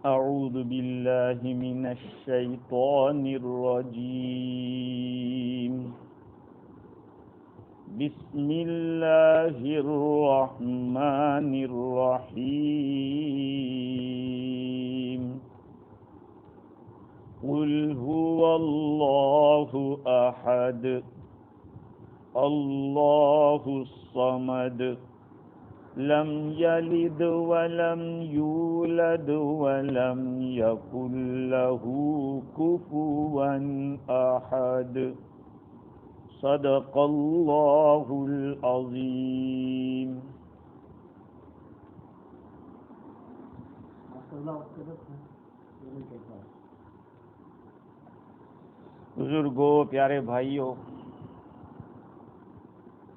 اعوذ باللہ من الشیطان الرجیم بسم اللہ الرحمن الرحیم قل هو اللہ احد اللہ الصمد لم یلد ولم یولد ولم یکن له کفوا احد صدق اللہ العظیم۔ بزرگوں، پیارے بھائیوں،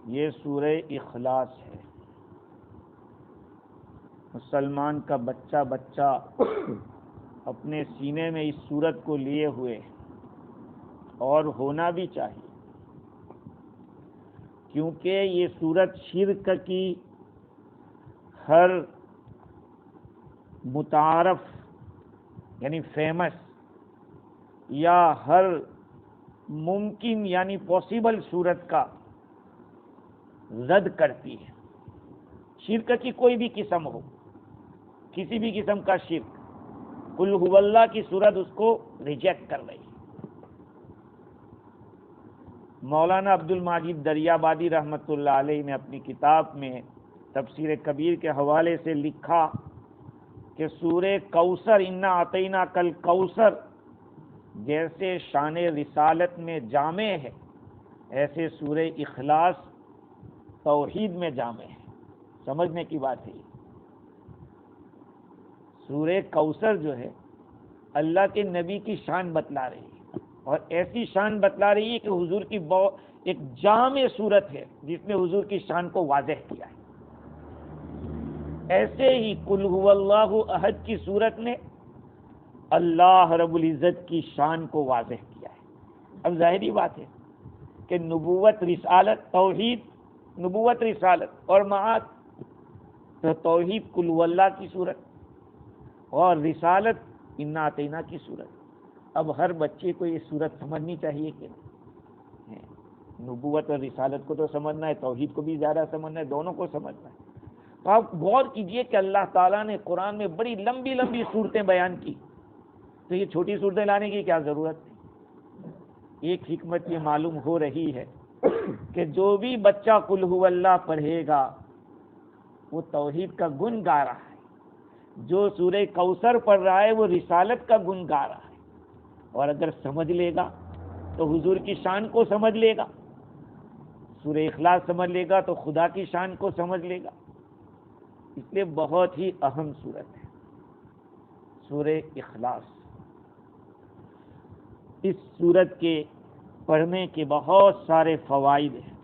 یہ سورہ اخلاص ہے۔ مسلمان کا بچہ اپنے سینے میں اس سورت کو لیے ہوئے اور ہونا بھی چاہیے، کیونکہ یہ سورت شرک کی ہر متعارف یعنی فیمس یا ہر ممکن یعنی پاسبل صورت کا رد کرتی ہے۔ شرک کی کوئی بھی قسم ہو، کسی بھی قسم کا شرک، قل هو اللہ کی صورت اس کو ریجیکٹ کر رہی ہے۔ مولانا عبد المجید دریابادی رحمۃ اللہ علیہ نے اپنی کتاب میں تفسیر کبیر کے حوالے سے لکھا کہ سورہ کوثر انا اعطیناک الکوثر جیسے شان رسالت میں جامع ہے، ایسے سورہ اخلاص توحید میں جامع ہے۔ سمجھنے کی بات ہے۔ سورہ کوثر جو ہے اللہ کے نبی کی شان بتلا رہی ہے، اور ایسی شان بتلا رہی ہے کہ حضور کی ایک جامع صورت ہے جس نے حضور کی شان کو واضح کیا ہے۔ ایسے ہی قل هو اللہ احد کی صورت نے اللہ رب العزت کی شان کو واضح کیا ہے۔ اب ظاہری بات ہے کہ نبوت، رسالت، توحید، نبوت، رسالت اور معاد، تو توحید قل هو اللہ کی صورت اور رسالت انا اعطیناک کی صورت۔ اب ہر بچے کو یہ صورت سمجھنی چاہیے کہ نبوت اور رسالت کو تو سمجھنا ہے، توحید کو بھی زیادہ سمجھنا ہے، دونوں کو سمجھنا ہے۔ تو آپ غور کیجئے کہ اللہ تعالیٰ نے قرآن میں بڑی لمبی لمبی صورتیں بیان کی، تو یہ چھوٹی صورتیں لانے کی کیا ضرورت تھی؟ ایک حکمت یہ معلوم ہو رہی ہے کہ جو بھی بچہ قل هو اللہ پڑھے گا وہ توحید کا گن گا رہا ہے، جو سورہ کوثر پڑھ رہا ہے وہ رسالت کا گن گا رہا ہے، اور اگر سمجھ لے گا تو حضور کی شان کو سمجھ لے گا، سورہ اخلاص سمجھ لے گا تو خدا کی شان کو سمجھ لے گا۔ اس لیے بہت ہی اہم سورت ہے سورہ اخلاص۔ اس سورت کے پڑھنے کے بہت سارے فوائد ہیں۔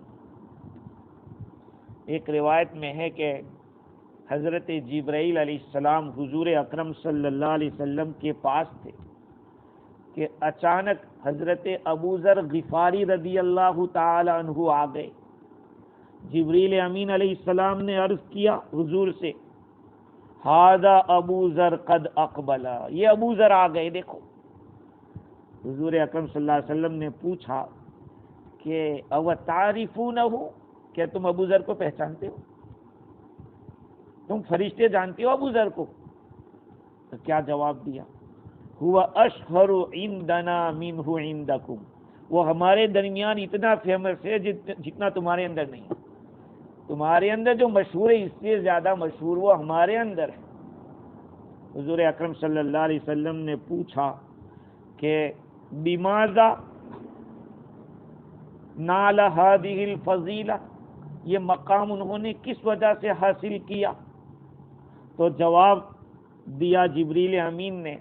ایک روایت میں ہے کہ حضرت جبرائیل علیہ السلام حضور اکرم صلی اللہ علیہ وسلم کے پاس تھے کہ اچانک حضرت ابوذر غفاری رضی اللہ تعالی عنہ آ گئے۔ جبریل امین علیہ السلام نے عرض کیا حضور سے، ھذا ابوذر قد اقبل، یہ ابوذر آ گئے دیکھو۔ حضور اکرم صلی اللہ علیہ وسلم نے پوچھا کہ او تعرفونہ، کیا تم ابوذر کو پہچانتے ہو؟ تم فرشتے جانتے ہو ابوذر کو؟ تو کیا جواب دیا؟ هو اشہر عندنا منہ عندکم، وہ ہمارے درمیان اتنا فیمس ہے جتنا تمہارے اندر نہیں۔ تمہارے اندر جو مشہور ہے اس سے زیادہ مشہور وہ ہمارے اندر ہے۔ حضور اکرم صلی اللہ علیہ وسلم نے پوچھا کہ بماذا نال هذه الفضیلہ، یہ مقام انہوں نے کس وجہ سے حاصل کیا؟ تو جواب دیا جبریل امین نے،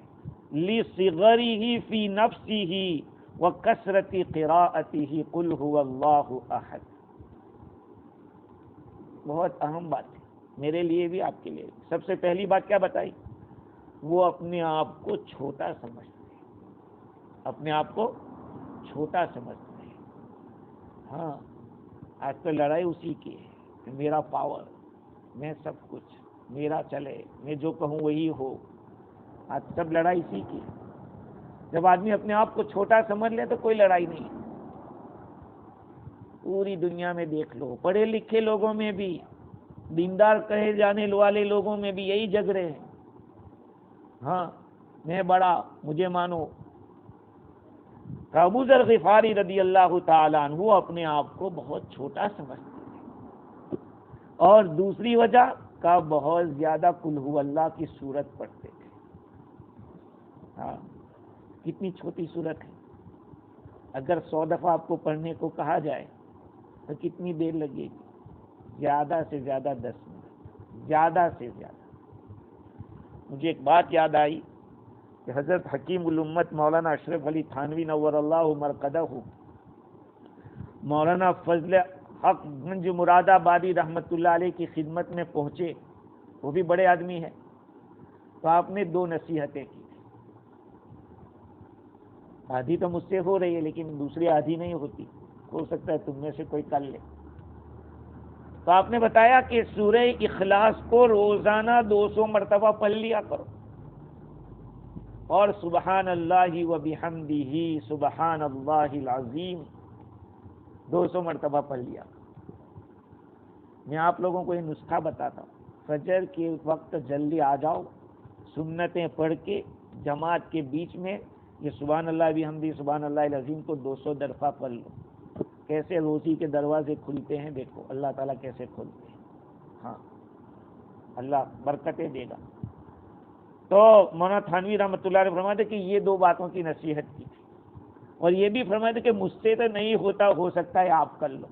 لصغرہ فی نفسہ وکثرت قراءتہ قل هو اللہ احد۔ بہت اہم بات ہے میرے لیے بھی، آپ کے لیے بھی۔ سب سے پہلی بات کیا بتائی؟ وہ اپنے آپ کو چھوٹا سمجھتے ہیں، اپنے آپ کو چھوٹا سمجھتے ہیں۔ ہاں، آج تو لڑائی اسی کی ہے کہ میرا پاور، میں سب کچھ، میرا چلے، میں جو کہوں وہی ہو۔ آج سب لڑائی اسی کی. جب آدمی اپنے آپ کو چھوٹا سمجھ لے تو کوئی لڑائی نہیں. پوری دنیا میں دیکھ لو، پڑھے لکھے لوگوں میں بھی، دیندار کہے جانے والے لوگوں میں بھی یہی جھگڑے ہیں. ہاں میں بڑا، مجھے مانو. ابو ذر غفاری رضی اللہ تعالیٰ عنہ اپنے آپ کو بہت چھوٹا سمجھتے تھے، اور دوسری وجہ کا بہت زیادہ قل هو اللہ کی سورت پڑھتے تھے. ہاں کتنی چھوٹی سورت ہے. اگر 100 دفعہ آپ کو پڑھنے کو کہا جائے تو کتنی دیر لگے گی؟ زیادہ سے زیادہ 10 منٹ، زیادہ سے زیادہ. مجھے ایک بات یاد آئی کہ حضرت حکیم الامت مولانا اشرف علی تھانوی نور اللہ مرقدہ، مولانا فضل حق گنج مراد آبادی رحمۃ اللہ علیہ کی خدمت میں پہنچے. وہ بھی بڑے آدمی ہیں. تو آپ نے 2 نصیحتیں کی. آدھی تو مجھ سے ہو رہی ہے لیکن دوسری آدھی نہیں ہوتی، ہو سکتا ہے تم میں سے کوئی کر لے. تو آپ نے بتایا کہ سورہ اخلاص کو روزانہ 200 مرتبہ پڑھ لیا کرو، اور سبحان اللہ و بحمدہ سبحان اللہ العظیم 200 مرتبہ پڑھ لیا. میں آپ لوگوں کو یہ نسخہ بتاتا ہوں. فجر کے وقت جلدی آ جاؤ، سنتیں پڑھ کے جماعت کے بیچ میں یہ سبحان اللہ بحمدہ سبحان اللہ العظیم کو 200 دفعہ پڑھ لو. کیسے روزی کے دروازے کھلتے ہیں دیکھو، اللہ تعالیٰ کیسے کھولتے ہیں. ہاں اللہ برکتیں دے گا. تو مولانا تھانوی رحمۃ اللہ علیہ فرماتے کہ یہ 2 باتوں کی نصیحت کی تھی، اور یہ بھی فرماتے کہ مجھ سے تو نہیں ہوتا، ہو سکتا ہے آپ کر لو.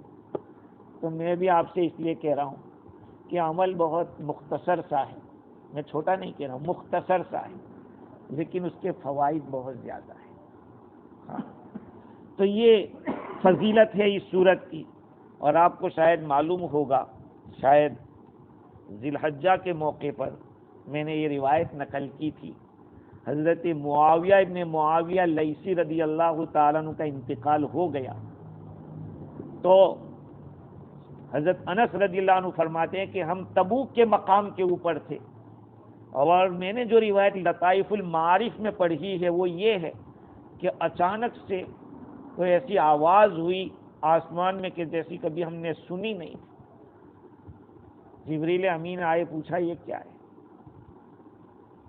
تو میں بھی آپ سے اس لیے کہہ رہا ہوں کہ عمل بہت مختصر سا ہے. میں چھوٹا نہیں کہہ رہا ہوں، مختصر سا ہے، لیکن اس کے فوائد بہت زیادہ ہیں. ہاں تو یہ فضیلت ہے اس سورت کی. اور آپ کو شاید معلوم ہوگا، شاید ذی الحجہ کے موقع پر میں نے یہ روایت نقل کی تھی. حضرت معاویہ ابن معاویہ لیثی رضی اللہ تعالیٰ عنہ کا انتقال ہو گیا. تو حضرت انس رضی اللہ عنہ فرماتے ہیں کہ ہم تبوک کے مقام کے اوپر تھے، اور میں نے جو روایت لطائف المعارف میں پڑھی ہے وہ یہ ہے کہ اچانک سے کوئی ایسی آواز ہوئی آسمان میں کہ جیسی کبھی ہم نے سنی نہیں. جبریل امین آئے، پوچھا یہ کیا ہے؟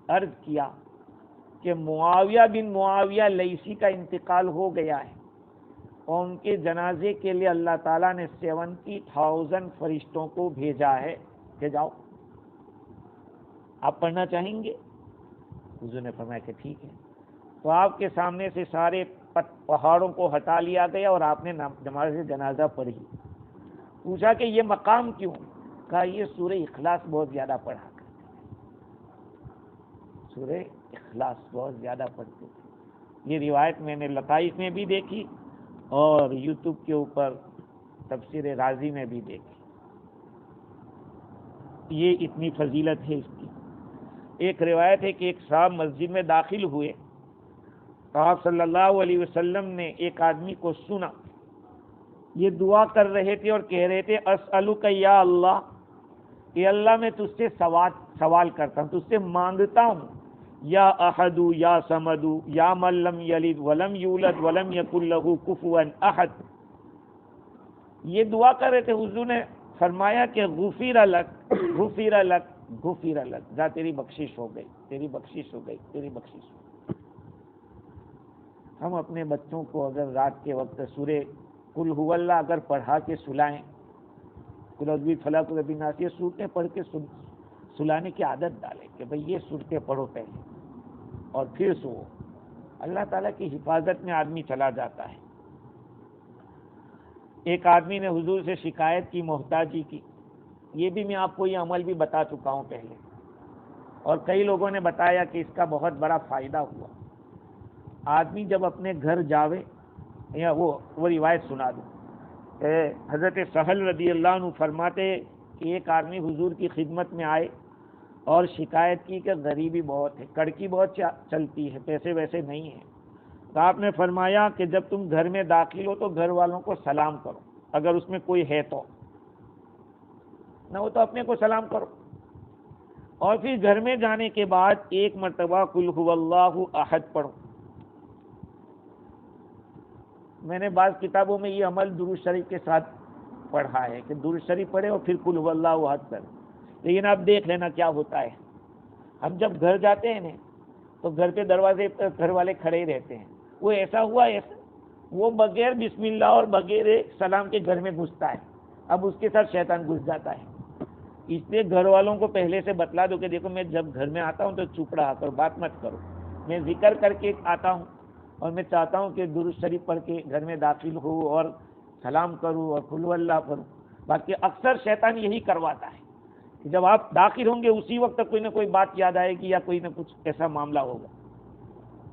عرض کیا کہ معاویہ بن معاویہ لیثی کا انتقال ہو گیا ہے، اور ان کے جنازے کے لیے اللہ تعالیٰ نے 70,000 فرشتوں کو بھیجا ہے کہ جاؤ. آپ پڑھنا چاہیں گے؟ حضور نے فرمایا کہ ٹھیک ہے. تو آپ کے سامنے سے سارے پہاڑوں کو ہٹا لیا گیا اور آپ نے نماز جنازہ پڑھی. پوچھا کہ یہ مقام کیوں؟ کہا یہ سورہ اخلاص بہت زیادہ پڑھا کرتے تھے، سورہ اخلاص بہت زیادہ پڑھتے تھے. یہ روایت میں نے لطائف میں بھی دیکھی اور یوٹیوب کے اوپر تفسیر رازی میں بھی دیکھی. یہ اتنی فضیلت ہے اس کی. ایک روایت ہے کہ ایک صاحب مسجد میں داخل ہوئے تو آپ صلی اللہ علیہ وسلم نے ایک آدمی کو سنا، یہ دعا کر رہے تھے اور کہہ رہے تھے اسألک یا اللہ، کہ اللہ میں تجھ سے سوال کرتا ہوں، تجھ سے مانگتا ہوں، یا احد یا صمد یا من لم یلد ولم یولد ولم یکن لہ کفوا احد. یہ دعا کر رہے تھے. حضور نے فرمایا کہ غفر لک غفر لک غفر لک، جا تیری بخشش ہو گئی، تیری بخشش ہو گئی، تیری بخشش ہو گئی. ہم اپنے بچوں کو اگر رات کے وقت سورہ قل هو اللہ اگر پڑھا کے سلائیں، قل اعوذ بالفلق و بالناس، یہ سورتیں پڑھ کے سلانے کی عادت ڈالیں کہ بھئی یہ سورتیں پڑھو پہلے اور پھر سو. اللہ تعالیٰ کی حفاظت میں آدمی چلا جاتا ہے. ایک آدمی نے حضور سے شکایت کی، محتاجی کی. یہ بھی میں آپ کو یہ عمل بھی بتا چکا ہوں پہلے، اور کئی لوگوں نے بتایا کہ اس کا بہت بڑا فائدہ ہوا. آدمی جب اپنے گھر جاوے، یا وہ روایت سنا دوں. حضرت سہل رضی اللہ عنہ فرماتے کہ ایک آدمی حضور کی خدمت میں آئے اور شکایت کی کہ غریبی بہت ہے، کڑکی بہت چلتی ہے، پیسے ویسے نہیں ہیں. تو آپ نے فرمایا کہ جب تم گھر میں داخل ہو تو گھر والوں کو سلام کرو، اگر اس میں کوئی ہے تو، نہ ہو تو اپنے کو سلام کرو. اور پھر گھر میں جانے کے بعد ایک مرتبہ قل هو اللہ احد پڑھو. میں نے بعض کتابوں میں یہ عمل درود شریف کے ساتھ پڑھا ہے کہ درود شریف پڑھے اور پھر قل هو اللہ احد پڑھے، لیکن آپ دیکھ لینا کیا ہوتا ہے. ہم جب گھر جاتے ہیں نا تو گھر پہ دروازے پر گھر والے کھڑے ہی رہتے ہیں. وہ ایسا ہوا ایسا، وہ بغیر بسم اللہ اور بغیر سلام کے گھر میں گھستا ہے، اب اس کے ساتھ شیطان گھس جاتا ہے. اس لیے گھر والوں کو پہلے سے بتلا دو کہ دیکھو میں جب گھر میں آتا ہوں تو چپ رہا کرو، بات مت کرو. میں ذکر کر کے آتا ہوں اور میں چاہتا ہوں کہ درود شریف پڑھ کے گھر میں داخل ہوں اور سلام کروں اور قل اللہ پڑھوں. باقی اکثر شیطان یہی کرواتا ہے کہ جب آپ داخل ہوں گے اسی وقت کوئی نہ کوئی بات یاد آئے گی یا کوئی نہ کچھ ایسا معاملہ ہوگا.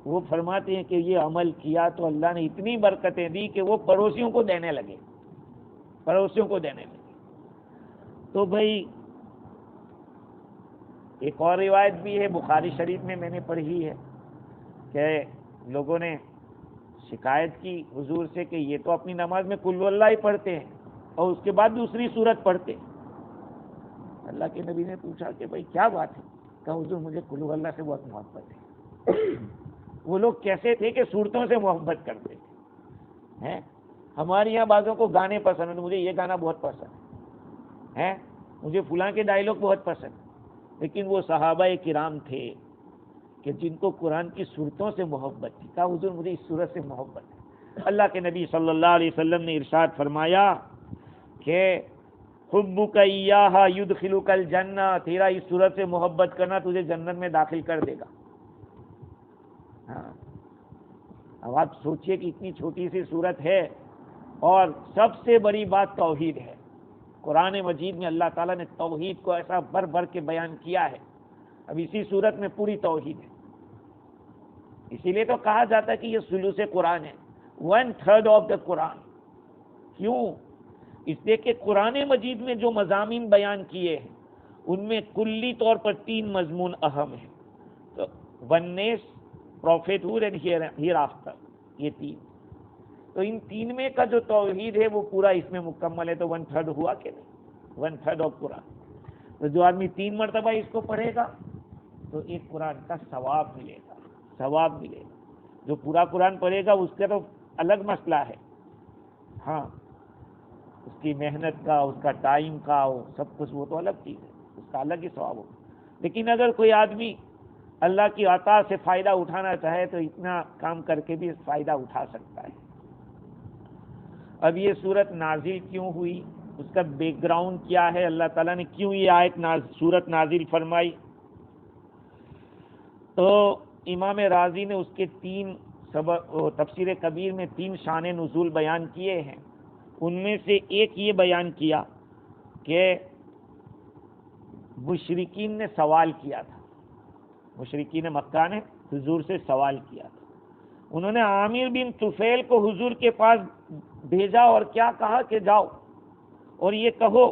وہ فرماتے ہیں کہ یہ عمل کیا تو اللہ نے اتنی برکتیں دی کہ وہ پڑوسیوں کو دینے لگے، پڑوسیوں کو دینے لگے. تو بھائی ایک اور روایت بھی ہے بخاری شریف میں نے پڑھی ہے کہ لوگوں نے شکایت کی حضور سے کہ یہ تو اپنی نماز میں قل اللہ ہی پڑھتے ہیں اور اس کے بعد دوسری سورت پڑھتے. اللہ کے نبی نے پوچھا کہ بھائی کیا بات ہے؟ کہا حضور مجھے قل اللہ سے بہت محبت ہے. وہ لوگ کیسے تھے کہ صورتوں سے محبت کرتے تھے. ہمارے یہاں بعضوں کو گانے پسند ہیں، مجھے یہ گانا بہت پسند ہے، مجھے فلاں کے ڈائلاگ بہت پسند. لیکن وہ صحابہ کرام تھے کہ جن کو قرآن کی صورتوں سے محبت تھی. کہا حضور مجھے اس صورت سے محبت ہے. اللہ کے نبی صلی اللہ علیہ وسلم نے ارشاد فرمایا کہ حبک ایہا یدخلک الجنہ، تیرا اس صورت سے محبت کرنا تجھے جنت میں داخل کر دے گا. اب آپ سوچئے کہ اتنی چھوٹی سی صورت ہے اور سب سے بڑی بات توحید ہے. قرآن مجید میں اللہ تعالیٰ نے توحید کو ایسا بھر بھر کے بیان کیا ہے. اب اسی صورت میں پوری توحید ہے. اسی لیے تو کہا جاتا ہے کہ یہ ثلث قرآن ہے، 1/3 آف دا قرآن. کیوں؟ اس لیے کہ قرآن مجید میں جو مضامین بیان کیے ہیں ان میں کلی طور پر 3 مضمون اہم ہیں. تو ونیس، پروفیٹ ہوڈ اینڈ ہیئر آفٹر، یہ 3. تو ان 3 میں کا جو توحید ہے وہ پورا اس میں مکمل ہے. تو 1/3 ہوا کہ نہیں؟ 1/3 آف قرآن. تو جو آدمی 3 مرتبہ اس کو پڑھے گا تو ایک قرآن کا ثواب ملے گا، ثواب ملے گا. جو پورا قرآن پڑھے گا اس کا تو الگ مسئلہ ہے، ہاں اس کی محنت کا، اس کا ٹائم کا، سب کچھ وہ تو الگ چیز ہے، اس کا الگ ہی ثواب ہوگا. لیکن اگر کوئی آدمی اللہ کی عطا سے فائدہ اٹھانا چاہے تو اتنا کام کر کے بھی فائدہ اٹھا سکتا ہے. اب یہ صورت نازل کیوں ہوئی، اس کا بیک گراؤنڈ کیا ہے، اللہ تعالیٰ نے کیوں یہ آیت صورت نازل فرمائی؟ تو امام راضی نے اس کے 3 تفسیر کبیر میں 3 شان نزول بیان کیے ہیں. ان میں سے ایک یہ بیان کیا کہ مشرکین نے سوال کیا تھا، مشرکین مکہ نے حضور سے سوال کیا تھا. انہوں نے عامر بن طفیل کو حضور کے پاس بھیجا اور کیا کہا کہ جاؤ اور یہ کہو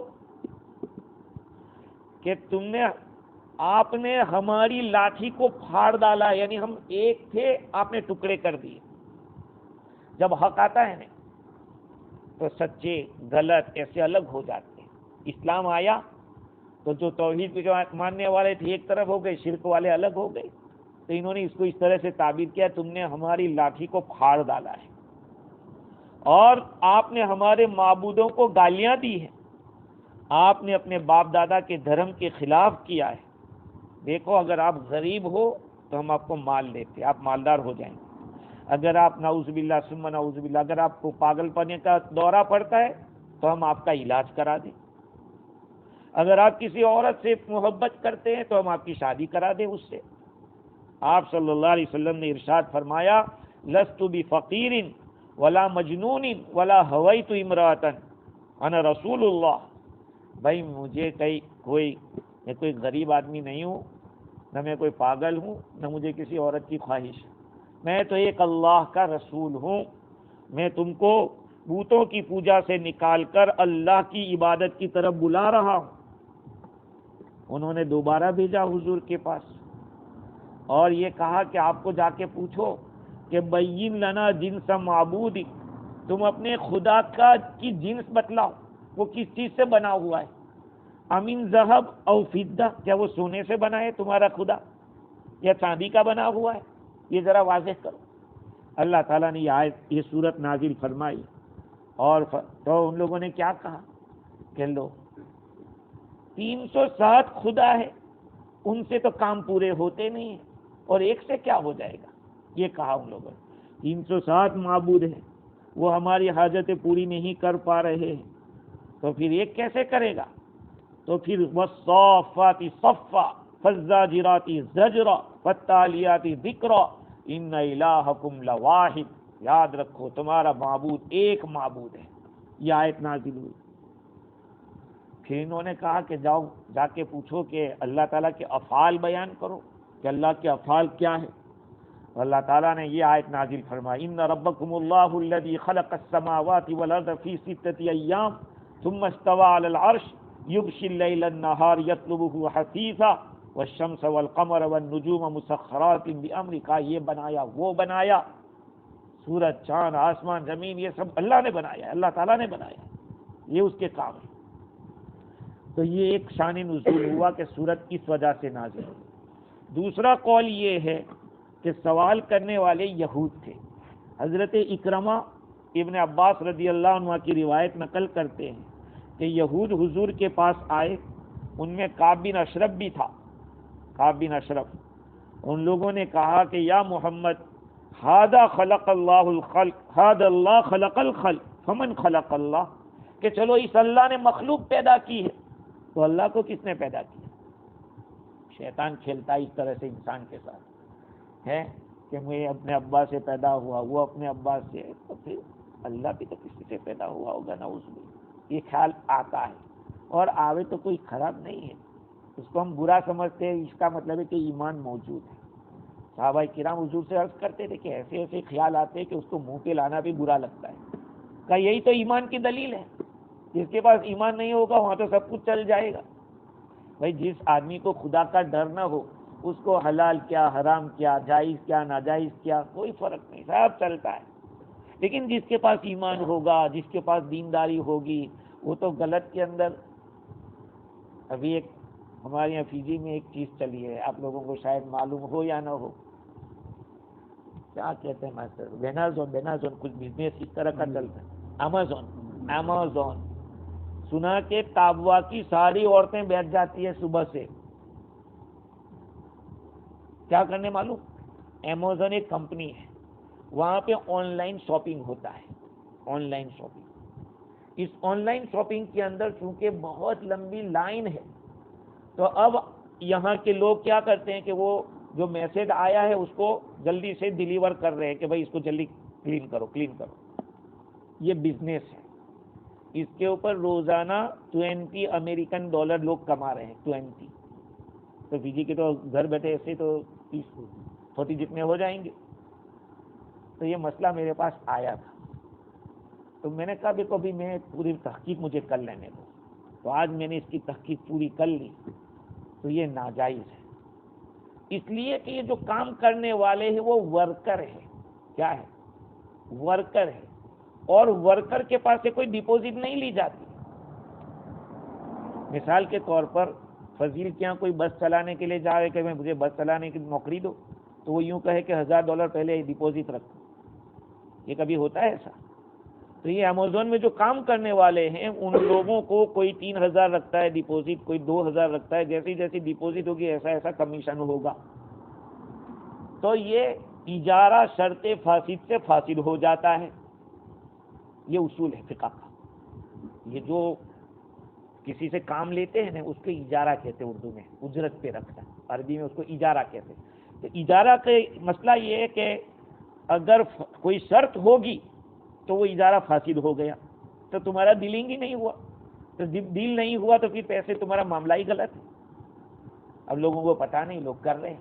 کہ آپ نے ہماری لاٹھی کو پھاڑ ڈالا، یعنی ہم ایک تھے آپ نے ٹکڑے کر دیے. جب حق آتا ہے نا تو سچے غلط ایسے الگ ہو جاتے ہیں. اسلام آیا تو جو توحید کے ماننے والے تھے ایک طرف ہو گئے، شرک والے الگ ہو گئے. تو انہوں نے اس کو اس طرح سے تعبیر کیا، تم نے ہماری لاٹھی کو پھاڑ ڈالا ہے اور آپ نے ہمارے معبودوں کو گالیاں دی ہیں، آپ نے اپنے باپ دادا کے دھرم کے خلاف کیا ہے. دیکھو اگر آپ غریب ہو تو ہم آپ کو مال دیتے، آپ مالدار ہو جائیں گے. اگر آپ نعوذ باللہ ثم نعوذ باللہ اگر آپ کو پاگل پنے کا دورہ پڑتا ہے تو ہم آپ کا علاج کرا دیں. اگر آپ کسی عورت سے محبت کرتے ہیں تو ہم آپ کی شادی کرا دیں اس سے. آپ صلی اللہ علیہ وسلم نے ارشاد فرمایا لست بفقیر ولا مجنون ولا ہویت امرأۃ انا رسول اللہ. بھائی مجھے میں کوئی غریب آدمی نہیں ہوں، نہ میں کوئی پاگل ہوں، نہ مجھے کسی عورت کی خواہش. میں تو ایک اللہ کا رسول ہوں. میں تم کو بتوں کی پوجا سے نکال کر اللہ کی عبادت کی طرف بلا رہا ہوں. انہوں نے دوبارہ بھیجا حضور کے پاس اور یہ کہا کہ آپ کو جا کے پوچھو کہ بین لنا جنس معبود، تم اپنے خدا کی جنس بتلاؤ، وہ کس چیز سے بنا ہوا ہے. امن ذہب او فضہ، کیا وہ سونے سے بنا ہے تمہارا خدا یا چاندی کا بنا ہوا ہے؟ یہ ذرا واضح کرو۔ اللہ تعالیٰ نے یہ صورت نازل فرمائی، اور تو ان لوگوں نے کیا کہا کہ لو 360 خدا ہے، ان سے تو کام پورے ہوتے نہیں ہیں، اور ایک سے کیا ہو جائے گا؟ یہ کہا ان لوگوں نے 360 معبود ہیں، وہ ہماری حاجتیں پوری نہیں کر پا رہے ہیں، تو پھر ایک کیسے کرے گا؟ تو پھر والصافات صفا فالزاجرات زجرا فالتالیات ذکرا ان الہکم لواحد، یاد رکھو تمہارا معبود ایک معبود ہے۔ یہ آیت نازل ہوئی۔ پھر انہوں نے کہا کہ جاؤ جا کے پوچھو کہ اللہ تعالیٰ کے افعال بیان کرو کہ اللہ کے افعال کیا ہے۔ اللہ تعالیٰ نے یہ آیت نازل فرمائی، ان ربکم اللہ الذی خلق السماوات والارض فی 6 ایام ثم استوى علی العرش یغشی اللیل النہار یطلبہ حثیثا والشمس والقمر والنجوم مسخرات بامرہ، کا یہ بنایا وہ بنایا، سورج چاند آسمان زمین یہ سب اللہ نے بنایا، اللہ تعالیٰ نے بنایا، یہ اس کے کام ہے۔ تو یہ ایک شان نزول ہوا کہ سورت اس وجہ سے نازل ہوئی۔ دوسرا قول یہ ہے کہ سوال کرنے والے یہود تھے۔ حضرت اکرمہ ابن عباس رضی اللہ عنہ کی روایت نقل کرتے ہیں کہ یہود حضور کے پاس آئے، ان میں کعب بن اشرف بھی تھا، کعب بن اشرف۔ ان لوگوں نے کہا کہ یا محمد ہذا خلق اللہ الخلق، ہذا اللہ خلق الخلق فمن خلق اللہ، کہ چلو اس اللہ نے مخلوق پیدا کی ہے تو اللہ کو کس نے پیدا کیا؟ شیطان کھیلتا اس طرح سے انسان کے ساتھ ہے کہ میں اپنے ابا سے پیدا ہوا، وہ اپنے ابا سے، تو پھر اللہ بھی تو کسی سے پیدا ہوا ہوگا، نعوذ باللہ۔ یہ خیال آتا ہے، اور آوے تو کوئی خراب نہیں ہے، اس کو ہم برا سمجھتے ہیں، اس کا مطلب ہے کہ ایمان موجود ہے۔ صحابہ کرام حضور سے عرض کرتے تھے کہ ایسے ایسے خیال آتے ہیں کہ اس کو منہ پہ لانا بھی برا لگتا ہے، کہ یہی تو ایمان کی دلیل ہے، جس کے پاس ایمان نہیں ہوگا وہاں تو سب کچھ چل جائے گا۔ بھائی جس آدمی کو خدا کا ڈر نہ ہو، اس کو حلال کیا حرام کیا جائز کیا ناجائز کیا کوئی فرق نہیں، سب چلتا ہے۔ لیکن جس کے پاس ایمان ہوگا، جس کے پاس دینداری ہوگی، وہ تو غلط کے اندر۔ ابھی ایک ہمارے یہاں فیجی میں ایک چیز چلی ہے، آپ لوگوں کو شاید معلوم ہو یا نہ ہو، کیا کہتے ہیں ماسٹر، بینازون کچھ بزنس اس طرح کا چلتا ہے، امیزون۔ سنا کہ تابوا کی ساری عورتیں بیٹھ جاتی ہیں صبح سے، کیا کرنے معلوم؟ امیزون ایک کمپنی ہے، وہاں پہ آن لائن شاپنگ ہوتا ہے، آن لائن شاپنگ۔ اس آن لائن شاپنگ کے اندر چونکہ بہت لمبی لائن ہے، تو اب یہاں کے لوگ کیا کرتے ہیں کہ وہ جو میسج آیا ہے اس کو جلدی سے ڈیلیور کر رہے ہیں کہ بھائی اس کو جلدی کلین کرو۔ یہ بزنس ہے، اس کے اوپر روزانہ 20 امریکن ڈالر لوگ کما رہے ہیں، 20۔ تو فیجی کے تو گھر بیٹھے ایسے تو 30-40 جتنے ہو جائیں گے۔ تو یہ مسئلہ میرے پاس آیا تھا، تو میں نے کہا بھی کبھی میں پوری تحقیق مجھے کر لینے دو، تو آج میں نے اس کی تحقیق پوری کر لی۔ تو یہ ناجائز ہے، اس لیے کہ یہ جو کام کرنے والے ہیں وہ ورکر ہے، کیا ہے؟ ورکر ہے، اور ورکر کے پاس سے کوئی ڈپوزٹ نہیں لی جاتی۔ مثال کے طور پر فضیل کے یہاں کوئی بس چلانے کے لیے جا رہے کہ مجھے بس چلانے کی نوکری دو، تو وہ یوں کہے کہ $1000 پہلے ڈپوزٹ رکھو، یہ کبھی ہوتا ہے ایسا؟ تو یہ امیزون میں جو کام کرنے والے ہیں ان لوگوں کو کوئی 3000 رکھتا ہے ڈپوزٹ، کوئی 2000 رکھتا ہے، جیسی جیسی ڈپوزٹ ہوگی ایسا ایسا کمیشن ہوگا۔ تو یہ اجارہ شرط فاسد سے فاسد ہو جاتا ہے، یہ اصول ہے فقہ کا۔ یہ جو کسی سے کام لیتے ہیں نا اس کو اجارہ کہتے ہیں، اردو میں اجرت پہ رکھنا، عربی میں اس کو اجارہ کہتے ہیں۔ تو اجارہ کا مسئلہ یہ ہے کہ اگر کوئی شرط ہوگی تو وہ اجارہ فاسد ہو گیا، تو تمہارا ڈیلنگ ہی نہیں ہوا، تو جب ڈیل نہیں ہوا تو پھر پیسے تمہارا معاملہ ہی غلط ہے۔ اب لوگوں کو پتہ نہیں، لوگ کر رہے ہیں،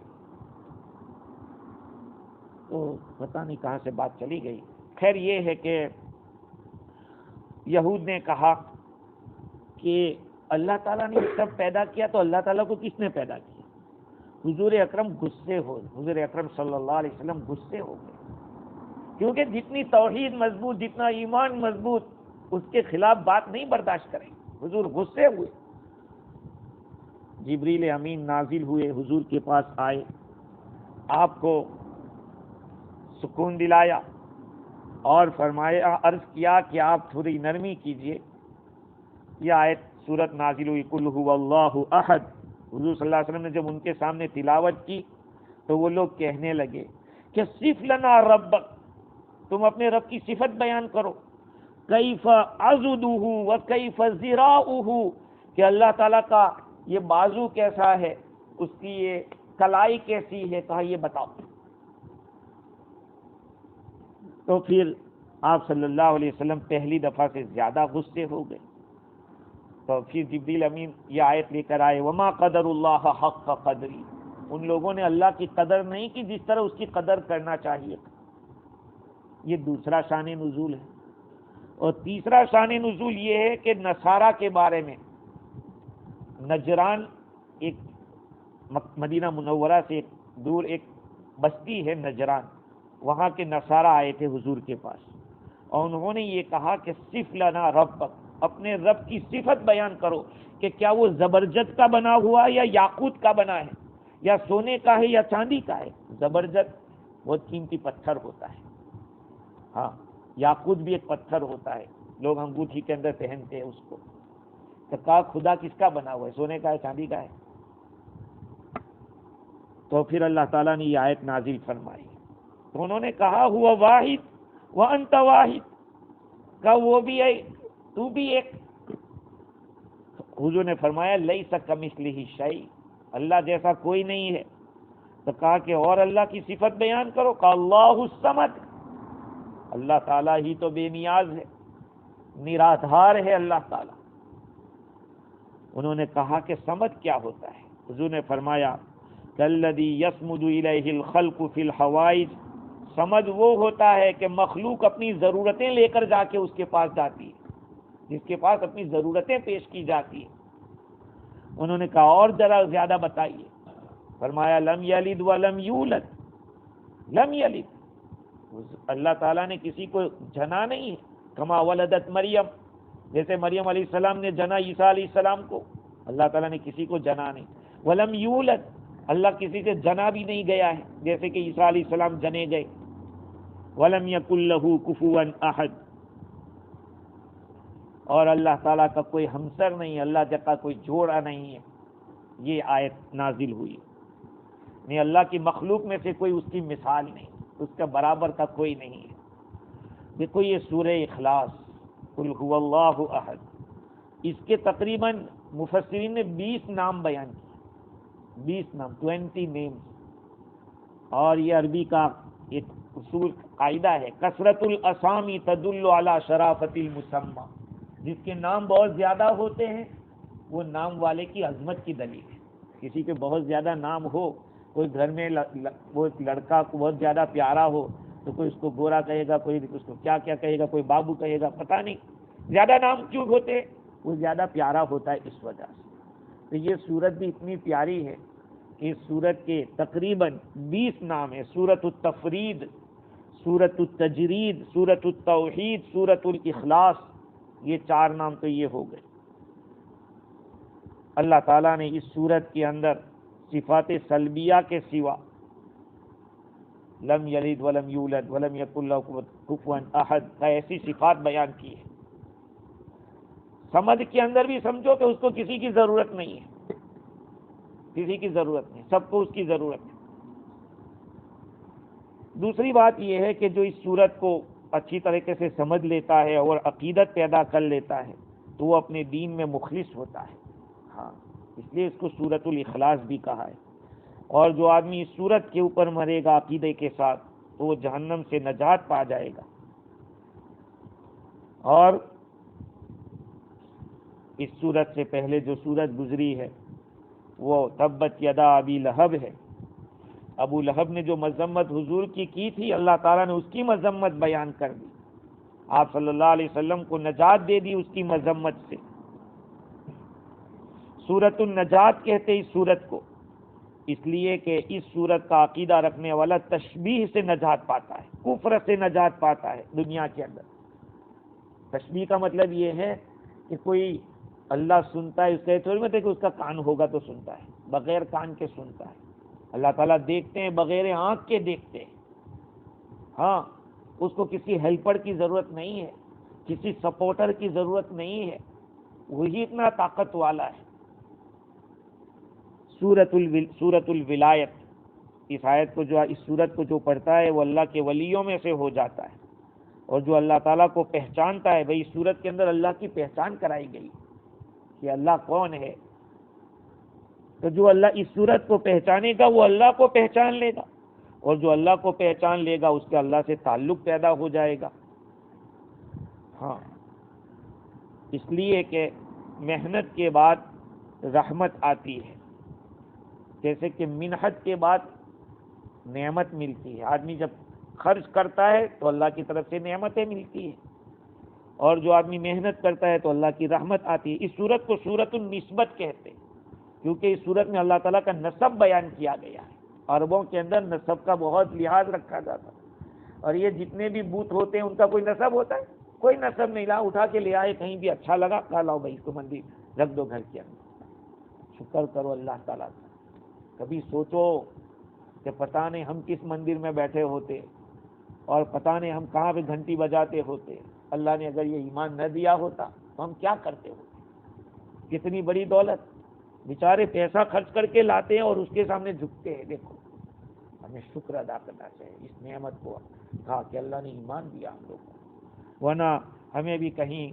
تو پتہ نہیں کہاں سے بات چلی گئی۔ خیر یہ ہے کہ یہود نے کہا کہ اللہ تعالیٰ نے یہ سب پیدا کیا تو اللہ تعالیٰ کو کس نے پیدا کیا؟ حضور اکرم حضور اکرم صلی اللہ علیہ وسلم غصے ہو گئے، کیونکہ جتنی توحید مضبوط، جتنا ایمان مضبوط، اس کے خلاف بات نہیں برداشت کریں۔ حضور غصے ہوئے، جبریل امین نازل ہوئے، حضور کے پاس آئے، آپ کو سکون دلایا اور فرمایا، عرض کیا کہ آپ تھوڑی نرمی کیجئے۔ یہ آیت سورت نازل ہوئی، قل هو اللہ احد۔ حضور صلی اللہ علیہ وسلم نے جب ان کے سامنے تلاوت کی تو وہ لوگ کہنے لگے کہ صف لنا ربک، تم اپنے رب کی صفت بیان کرو، کیف عضدہ وکیف ذراعہ، کہ اللہ تعالیٰ کا یہ بازو کیسا ہے، اس کی یہ کلائی کیسی ہے، کہا یہ بتاؤ۔ تو پھر آپ صلی اللہ علیہ وسلم پہلی دفعہ سے زیادہ غصے ہو گئے، تو پھر جبریل امین یہ آیت لے کر آئے، وما قدر اللہ حق قدری، ان لوگوں نے اللہ کی قدر نہیں کی جس طرح اس کی قدر کرنا چاہیے۔ یہ دوسرا شان نزول ہے۔ اور تیسرا شان نزول یہ ہے کہ نصارہ کے بارے میں، نجران ایک مدینہ منورہ سے دور ایک بستی ہے نجران، وہاں کے نصارہ آئے تھے حضور کے پاس، اور انہوں نے یہ کہا کہ صف لنا ربک، اپنے رب کی صفت بیان کرو کہ کیا وہ زبرجد کا بنا ہوا یا یاقوت کا بنا ہے، یا سونے کا ہے یا چاندی کا ہے۔ زبرجد بہت قیمتی پتھر ہوتا ہے، ہاں، یاقوت بھی ایک پتھر ہوتا ہے، لوگ انگوٹھی کے اندر پہنتے ہیں اس کو۔ تو کہا خدا کس کا بنا ہوا ہے، سونے کا ہے چاندی کا ہے؟ تو پھر اللہ تعالیٰ نے یہ آیت نازل فرمائی، تو انہوں نے کہا ہوا واحد وانت واحد، کہ وہ بھی ہے تو بھی ایک۔ حضور نے فرمایا لیس کمثلہ شیء، اللہ جیسا کوئی نہیں ہے۔ تو کہا کہ اور اللہ کی صفت بیان کرو، کہ اللہ الصمد، اللہ تعالیٰ ہی تو بے نیاز ہے، نرادھار ہے اللہ تعالیٰ۔ انہوں نے کہا کہ صمد کیا ہوتا ہے؟ حضور نے فرمایا کالذی یصمد الیہ الخلق فی الحوائج، صمد وہ ہوتا ہے کہ مخلوق اپنی ضرورتیں لے کر جا کے اس کے پاس جاتی ہے، جس کے پاس اپنی ضرورتیں پیش کی جاتی ہیں۔ انہوں نے کہا اور ذرا زیادہ بتائیے۔ فرمایا لم یلد ولم یولد، لم یلد، اللہ تعالیٰ نے کسی کو جنا نہیں ہے، کما ولدت مریم، جیسے مریم علیہ السلام نے جنا عیسیٰ علیہ السلام کو، اللہ تعالیٰ نے کسی کو جنا نہیں۔ ولم یولد، اللہ کسی سے جنا بھی نہیں گیا ہے جیسے کہ عیسیٰ علیہ السلام جنے گئے۔ ولم یکن لہ کفوا احد، اور اللہ تعالیٰ کا کوئی ہمسر نہیں، اللہ جیسا کوئی جوڑا نہیں ہے۔ یہ آیت نازل ہوئی، نہیں اللہ کی مخلوق میں سے کوئی اس کی مثال نہیں، اس کا برابر کا کوئی نہیں ہے۔ دیکھو یہ سورہ اخلاص، قل هو اللہ احد، اس کے تقریباً مفسرین نے 20 نام بیان کیے، 20 نام، 20 نیمز۔ اور یہ عربی کا ایک اصول قاعدہ ہے، کثرت الاسامی تدل علی شرافت المسمی، جس کے نام بہت زیادہ ہوتے ہیں وہ نام والے کی عظمت کی دلیل ہے۔ کسی کے بہت زیادہ نام ہو، کوئی گھر میں وہ لڑکا بہت زیادہ پیارا ہو تو کوئی اس کو گورا کہے گا، کوئی اس کو کیا کیا کہے گا، کوئی بابو کہے گا، پتہ نہیں زیادہ نام کیوں ہوتے ہیں، وہ زیادہ پیارا ہوتا ہے اس وجہ سے۔ تو یہ سورت بھی اتنی پیاری ہے کہ اس سورت کے تقریباً 20 نام ہیں، سورت التفرید، سورت التجرید، سورت التوحید، سورت الاخلاص، یہ 4 نام تو یہ ہو گئے۔ اللہ تعالیٰ نے اس سورت کے اندر صفات سلبیہ کے سوا لم یلد ولم یولد ولم یکن لہ کفوا احد کا ایسی صفات بیان کی ہے۔ سمجھ کے اندر بھی سمجھو کہ اس کو کسی کی ضرورت نہیں ہے، کسی کی ضرورت نہیں، سب کو اس کی ضرورت ہے۔ دوسری بات یہ ہے کہ جو اس سورت کو اچھی طریقے سے سمجھ لیتا ہے اور عقیدت پیدا کر لیتا ہے تو وہ اپنے دین میں مخلص ہوتا ہے، ہاں، اس لیے اس کو سورت الاخلاص بھی کہا ہے۔ اور جو آدمی اس سورت کے اوپر مرے گا عقیدے کے ساتھ تو وہ جہنم سے نجات پا جائے گا۔ اور اس سورت سے پہلے جو سورت گزری ہے وہ تبت یدا ابی لہب ہے۔ ابو لہب نے جو مذمت حضور کی تھی، اللہ تعالیٰ نے اس کی مذمت بیان کر دی، آپ صلی اللہ علیہ وسلم کو نجات دے دی اس کی مذمت سے۔ سورت النجات کہتے اس سورت کو، اس لیے کہ اس سورت کا عقیدہ رکھنے والا تشبیہ سے نجات پاتا ہے، کفر سے نجات پاتا ہے دنیا کے اندر۔ تشبیہ کا مطلب یہ ہے کہ کوئی اللہ سنتا ہے اس کا تھوڑی مت ہے کہ اس کا کان ہوگا تو سنتا ہے، بغیر کان کے سنتا ہے۔ اللہ تعالیٰ دیکھتے ہیں بغیر آنکھ کے دیکھتے ہیں۔ ہاں، اس کو کسی ہیلپر کی ضرورت نہیں ہے، کسی سپورٹر کی ضرورت نہیں ہے، وہی اتنا طاقت والا ہے۔ سورۃ الولایت، اس آیت کو اس سورت کو جو پڑھتا ہے وہ اللہ کے ولیوں میں سے ہو جاتا ہے، اور جو اللہ تعالیٰ کو پہچانتا ہے، بھئی اس سورت کے اندر اللہ کی پہچان کرائی گئی کہ اللہ کون ہے، تو جو اللہ اس سورت کو پہچانے گا وہ اللہ کو پہچان لے گا، اور جو اللہ کو پہچان لے گا اس کا اللہ سے تعلق پیدا ہو جائے گا۔ ہاں، اس لیے کہ محنت کے بعد رحمت آتی ہے، جیسے کہ منحت کے بعد نعمت ملتی ہے۔ آدمی جب خرچ کرتا ہے تو اللہ کی طرف سے نعمتیں ملتی ہیں، اور جو آدمی محنت کرتا ہے تو اللہ کی رحمت آتی ہے۔ اس سورت کو سورۃ النسبت کہتے ہیں، کیونکہ اس سورت میں اللہ تعالیٰ کا نسب بیان کیا گیا ہے۔ عربوں کے اندر نسب کا بہت لحاظ رکھا جاتا ہے، اور یہ جتنے بھی بت ہوتے ہیں ان کا کوئی نسب ہوتا ہے؟ کوئی نسب نہیں، لا اٹھا کے لے آئے، کہیں بھی اچھا لگا کہا لاؤ بھائی اس کو مندر رکھ دو گھر کے اندر۔ شکر کرو اللہ تعالیٰ کا۔ کبھی سوچو کہ پتہ نہیں ہم کس مندر میں بیٹھے ہوتے، اور پتہ نہیں ہم کہاں پہ گھنٹی بجاتے ہوتے، اللہ نے اگر یہ ایمان نہ دیا ہوتا تو ہم کیا کرتے ہوتے؟ کتنی بڑی دولت، بیچارے پیسہ خرچ کر کے لاتے ہیں اور اس کے سامنے جھکتے ہیں۔ دیکھو، ہمیں شکر ادا کرنا چاہیے اس نعمت کو، کہا کہ اللہ نے ایمان دیا ہم لوگ کو، ورنہ ہمیں بھی کہیں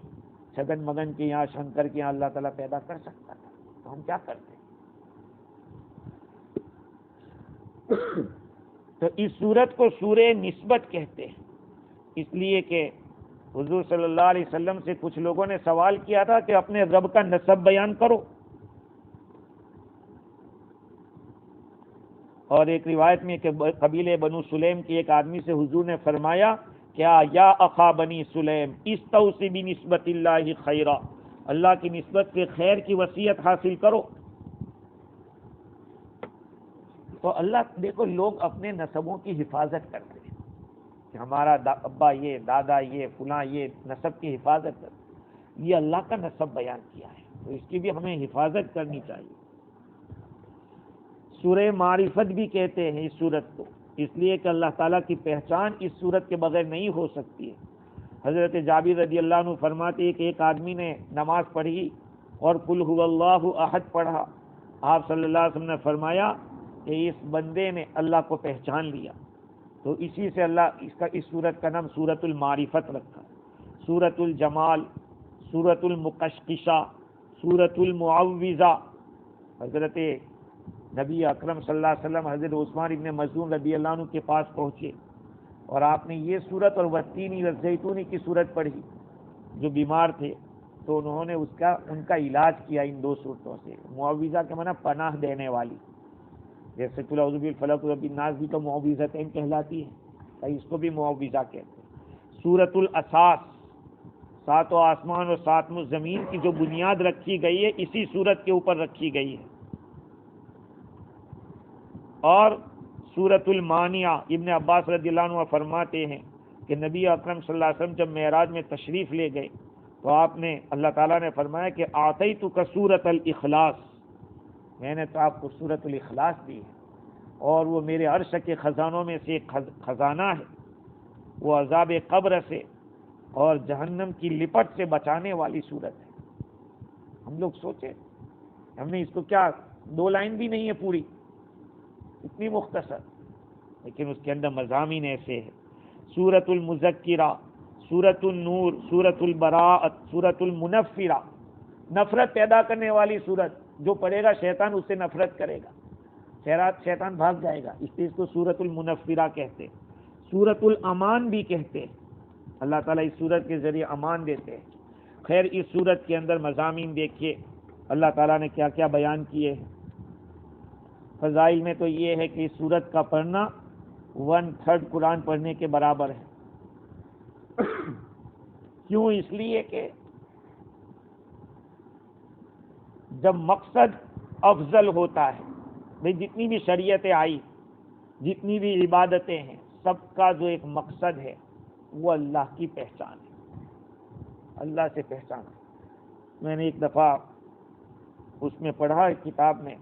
چھگن مگن کے یہاں شنکر کے یہاں اللہ تعالیٰ پیدا کر سکتا تھا، تو ہم کیا کرتے؟ تو اس سورت کو سورہ نسبت کہتے ہیں، اس لیے کہ حضور صلی اللہ علیہ وسلم سے کچھ لوگوں نے سوال کیا تھا کہ اپنے رب کا نسب بیان کرو، اور ایک روایت میں کہ قبیلے بنو سلیم کے ایک آدمی سے حضور نے فرمایا کیا یا اخا بنی سلیم استوصی بنسبت اللہ خیرا، اللہ کی نسبت سے خیر کی وصیت حاصل کرو۔ تو اللہ دیکھو، لوگ اپنے نسبوں کی حفاظت کرتے ہیں کہ ہمارا ابا یہ، دادا یہ، فلاں یہ، نسب کی حفاظت کرتے، یہ اللہ کا نسب بیان کیا ہے تو اس کی بھی ہمیں حفاظت کرنی چاہیے۔ سورہ معرفت بھی کہتے ہیں اس سورت کو، اس لیے کہ اللہ تعالیٰ کی پہچان اس سورت کے بغیر نہیں ہو سکتی ہے۔ حضرت جابر رضی اللہ عنہ فرماتے ہیں کہ ایک آدمی نے نماز پڑھی اور قل هو اللہ احد پڑھا، آپ صلی اللہ علیہ وسلم نے فرمایا کہ اس بندے نے اللہ کو پہچان لیا، تو اسی سے اللہ اس سورت کا نام سورۃ المعرفت رکھا۔ سورۃ الجمال، سورۃ المقشقشہ، سورۃ المعوذہ۔ حضرت نبی اکرم صلی اللہ علیہ وسلم حضرت عثمان ابن مظعون رضی اللہ عنہ کے پاس پہنچے، اور آپ نے یہ سورت اور والتین والزیتون کی سورت پڑھی۔ جو بیمار تھے تو انہوں نے ان کا علاج کیا ان دو سورتوں سے۔ معوذہ کے معنی پناہ دینے والی، جیسے قل اعوذ بالفلق و بالناس بھی تو معوذتین کہلاتی ہے، اس کو بھی معوذہ کہتے ہیں۔ سورۃ الاساس، ساتوں آسمان اور ساتویں زمین کی جو بنیاد رکھی گئی ہے اسی سورت کے اوپر رکھی گئی ہے۔ اور سورۃ المانیہ، ابن عباس رضی اللہ عنہ فرماتے ہیں کہ نبی اکرم صلی اللہ علیہ وسلم جب معراج میں تشریف لے گئے تو آپ نے، اللہ تعالیٰ نے فرمایا کہ اعطیتک سورۃ الاخلاص، میں نے تو آپ کو سورۃ الاخلاص دی ہے، اور وہ میرے عرش کے خزانوں میں سے ایک خزانہ ہے، وہ عذاب قبر سے اور جہنم کی لپٹ سے بچانے والی سورت ہے۔ ہم لوگ سوچیں، ہم نے اس کو کیا 2 لائن بھی نہیں ہے پوری، اتنی مختصر، لیکن اس کے اندر مضامین ایسے ہیں۔ سورۃ المذکرہ، سورۃ النور، سورۃ البراءۃ، سورۃ المنفرہ، نفرت پیدا کرنے والی سورت، جو پڑھے گا شیطان اس سے نفرت کرے گا، شیطان بھاگ جائے گا، اس لیے اس کو سورۃ المنفرہ کہتے ہیں۔ سورۃ الامان بھی کہتے ہیں، اللہ تعالیٰ اس سورت کے ذریعے امان دیتے ہیں۔ خیر، اس سورت کے اندر مضامین دیکھیے اللہ تعالیٰ نے کیا کیا بیان کیے ہیں۔ فضائل میں تو یہ ہے کہ اس سورت کا پڑھنا 1/3 قرآن پڑھنے کے برابر ہے۔ کیوں؟ اس لیے کہ جب مقصد افضل ہوتا ہے، بھئی جتنی بھی شریعتیں آئی، جتنی بھی عبادتیں ہیں، سب کا جو ایک مقصد ہے وہ اللہ کی پہچان ہے، اللہ سے پہچان ہے۔ میں نے ایک دفعہ اس میں پڑھا کتاب میں،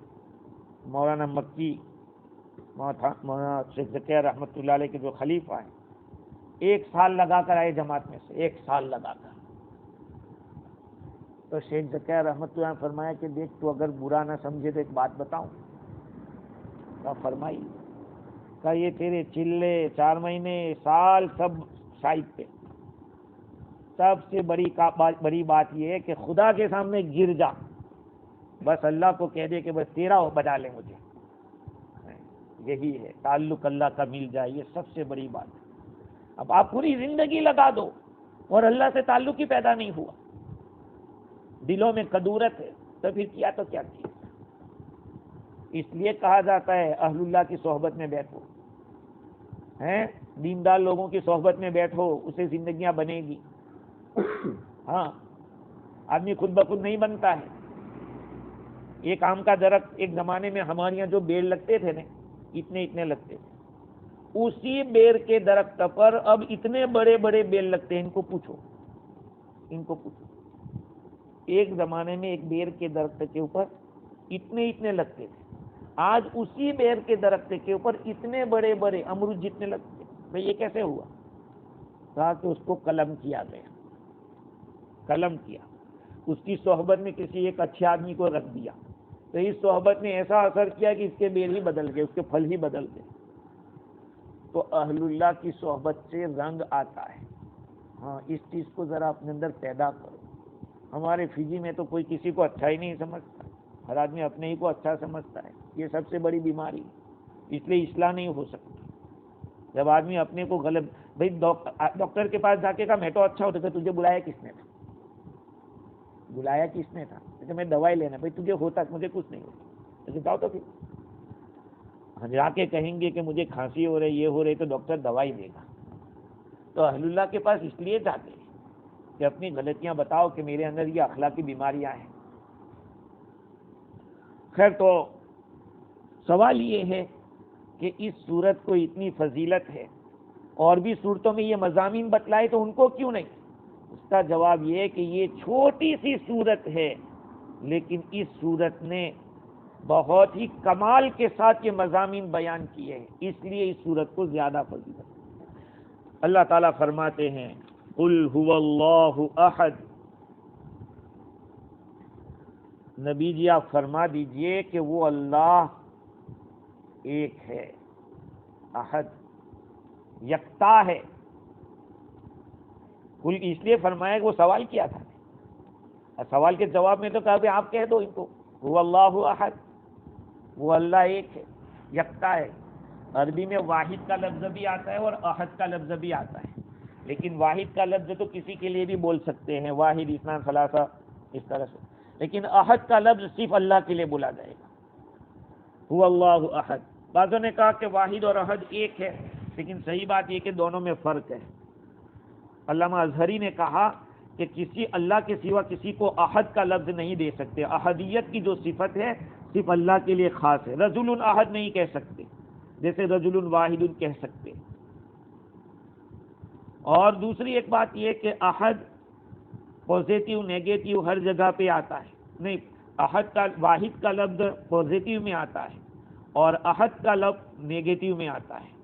مولانا مکی مولانا شیخ زکریا رحمۃ اللہ علیہ کے جو خلیفہ ہیں، 1 سال لگا کر آئے جماعت میں سے، 1 سال لگا کر. تو شیخ زکریا رحمۃ اللہ نے فرمایا کہ دیکھ تو اگر برا نہ سمجھے تو ایک بات بتاؤں. کہا فرمائی. کہا یہ تیرے چلے 4 مہینے سال سب سائڈ پہ، سب سے بڑی بات یہ ہے کہ خدا کے سامنے گر جا، بس اللہ کو کہہ دے کہ بس تیرا ہو، بجا لے مجھے. یہی ہے تعلق اللہ کا مل جائے، یہ سب سے بڑی بات ہے. اب آپ پوری زندگی لگا دو اور اللہ سے تعلق ہی پیدا نہیں ہوا، دلوں میں کدورت ہے، تو پھر کیا تو کیا کیا. اس لیے کہا جاتا ہے اہل اللہ کی صحبت میں بیٹھو، دیندار لوگوں کی صحبت میں بیٹھو، اسے زندگیاں بنے گی. ہاں، آدمی خود بخود نہیں بنتا ہے. ایک آم کا درخت ایک زمانے میں ہمارے یہاں جو بیڑ لگتے تھے نا، اتنے لگتے تھے، اسی بیڑ کے درخت پر اب اتنے بڑے بڑے بیڑ لگتے ہیں. ان کو پوچھو. ایک زمانے میں ایک بیڑ کے درخت کے اوپر اتنے لگتے تھے، آج اسی بیڑ کے درخت کے اوپر اتنے بڑے بڑے امرود جتنے لگتے. بھئی یہ کیسے ہوا؟ کہا کہ اس کو قلم کیا گیا، قلم کیا، اس کی صحبت میں کسی ایک اچھے آدمی کو رکھ دیا، تو اس صحبت نے ایسا اثر کیا کہ اس کے بیل ہی بدل گئے، اس کے پھل ہی بدل گئے. تو اہل اللہ کی صحبت سے رنگ آتا ہے. ہاں، اس چیز کو ذرا اپنے اندر پیدا کرو. ہمارے فجی میں تو کوئی کسی کو اچھا ہی نہیں سمجھتا، ہر آدمی اپنے ہی کو اچھا سمجھتا ہے. یہ سب سے بڑی بیماری ہے، اس لیے اصلاح نہیں ہو سکتی. جب آدمی اپنے کو غلط، بھائی ڈاکٹر کے پاس جا کے کہا میں تو اچھا ہوتا تھا، تجھے بلایا کس نے تھا؟ بلایا کس نے تھا؟ کہ میں دوائی لینا. بھائی تجھے ہوتا، مجھے کچھ نہیں ہوتا. جاؤ تو پھر جا کے کہیں گے کہ مجھے کھانسی ہو رہی، یہ ہو رہی، تو ڈاکٹر دوائی دے گا. تو اہل اللہ کے پاس اس لیے جاتے ہیں کہ اپنی غلطیاں بتاؤ کہ میرے اندر یہ اخلاقی بیماریاں ہیں. خیر، تو سوال یہ ہے کہ اس صورت کو اتنی فضیلت ہے اور بھی صورتوں میں یہ مضامین بتلائے تو ان کو کیوں نہیں؟ اس کا جواب یہ ہے کہ یہ چھوٹی سی صورت ہے، لیکن اس صورت نے بہت ہی کمال کے ساتھ یہ مضامین بیان کیے ہیں، اس لیے اس صورت کو زیادہ فضیلت. اللہ تعالیٰ فرماتے ہیں قل هو اللہ احد. نبی جی آپ فرما دیجئے کہ وہ اللہ ایک ہے، احد، یکتا ہے. کل اس لیے فرمایا کہ وہ سوال کیا تھا، سوال کے جواب میں تو کہا کہ آپ کہہ دو ان کو هو اللہ احد، وہ اللہ ایک ہے، یکتا ہے. عربی میں واحد کا لفظ بھی آتا ہے اور احد کا لفظ بھی آتا ہے، لیکن واحد کا لفظ تو کسی کے لیے بھی بول سکتے ہیں، واحد، اثنان، ثلاثہ، اس طرح سے. لیکن احد کا لفظ صرف اللہ کے لیے بولا جائے گا، هو اللہ احد. بعضوں نے کہا کہ واحد اور احد ایک ہے، لیکن صحیح بات یہ کہ دونوں میں فرق ہے. علامہ اظہری نے کہا کہ کسی اللہ کے سوا کسی کو احد کا لفظ نہیں دے سکتے. احدیت کی جو صفت ہے صرف اللہ کے لیے خاص ہے. رجل احد نہیں کہہ سکتے، جیسے رجل واحد کہہ سکتے. اور دوسری ایک بات یہ کہ احد پازیٹیو نیگیٹو ہر جگہ پہ آتا ہے. نہیں، احد کا، واحد کا لفظ پازیٹیو میں آتا ہے اور احد کا لفظ نیگیٹو میں آتا ہے.